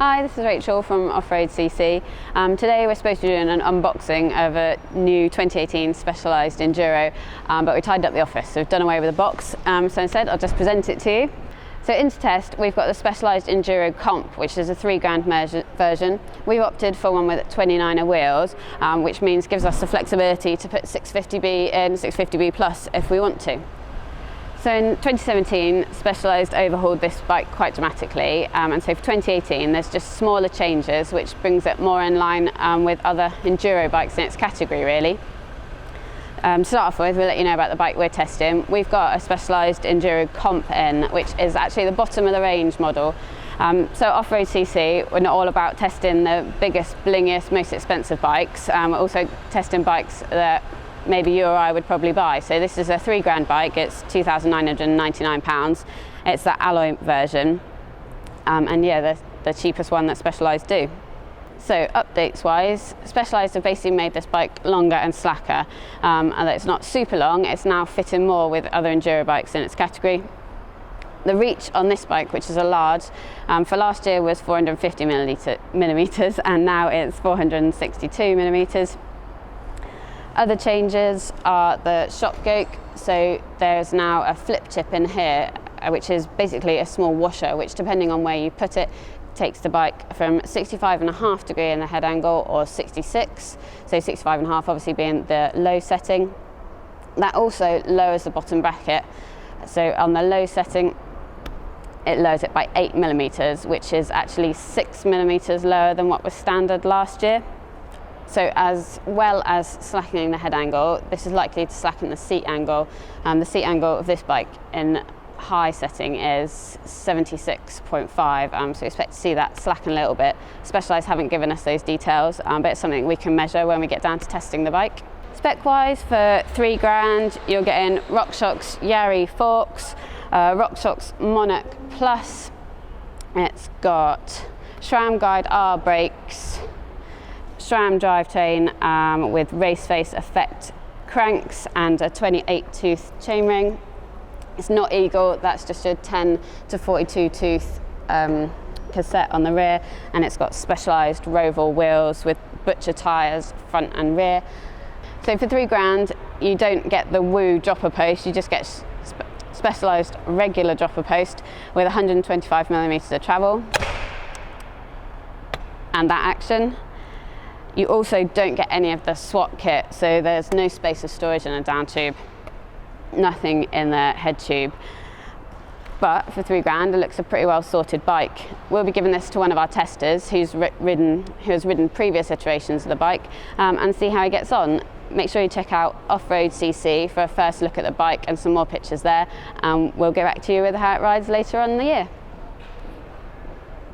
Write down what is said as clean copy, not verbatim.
Hi, this is Rachel from Off-road.cc. Today we're supposed to be doing an unboxing of a new 2018 Specialised Enduro, but we tidied up the office, so we've done away with the box. So instead I'll just present it to you. So into test we've got the Specialised Enduro Comp, which is a 3 grand version. We've opted for one with 29er wheels, which means gives us the flexibility to put 650B in, 650B plus if we want to. So in 2017, Specialised overhauled this bike quite dramatically, and so for 2018 there's just smaller changes which brings it more in line with other enduro bikes in its category really. To start off with, we'll let you know about the bike we're testing. We've got a Specialised Enduro Comp in, which is actually the bottom of the range model. So Off-road.cc, we're not all about testing the biggest, blingiest, most expensive bikes. We're also testing bikes that maybe you or I would probably buy. So this is a 3 grand bike, it's £2,999. It's the alloy version, and yeah, the cheapest one that Specialised do. So updates wise, Specialised have basically made this bike longer and slacker, and it's not super long, it's now fitting more with other enduro bikes in its category. The reach on this bike, which is a large, for last year was 450 millimetres, and now it's 462 millimetres. Other changes are the shock yoke. So there's now a flip chip in here, which is basically a small washer, which depending on where you put it, takes the bike from 65.5 degree in the head angle or 66. So 65.5 obviously being the low setting. That also lowers the bottom bracket. So on the low setting, it lowers it by 8 millimetres, which is actually 6 millimetres lower than what was standard last year. So as well as slackening the head angle, this is likely to slacken the seat angle. The seat angle of this bike in high setting is 76.5, so we expect to see that slacken a little bit. Specialised haven't given us those details, but it's something we can measure when we get down to testing the bike. Spec-wise, for 3 grand, you're getting RockShox Yari forks, RockShox Monarch Plus. It's got SRAM Guide R brakes, SRAM drivetrain with race face effect cranks and a 28 tooth chainring. It's not Eagle, that's just a 10 to 42 tooth cassette on the rear, and it's got Specialised Roval wheels with butcher tyres front and rear. So for 3 grand you don't get the Woo dropper post, you just get Specialised regular dropper post with 125 millimetres of travel and that action. You also don't get any of the SWAT kit, so there's no space of storage in a down tube, nothing in the head tube. But for 3 grand, it looks a pretty well sorted bike. We'll be giving this to one of our testers who has ridden previous iterations of the bike, and see how he gets on. Make sure you check out Off-road.cc for a first look at the bike and some more pictures there, and we'll get back to you with how it rides later on in the year.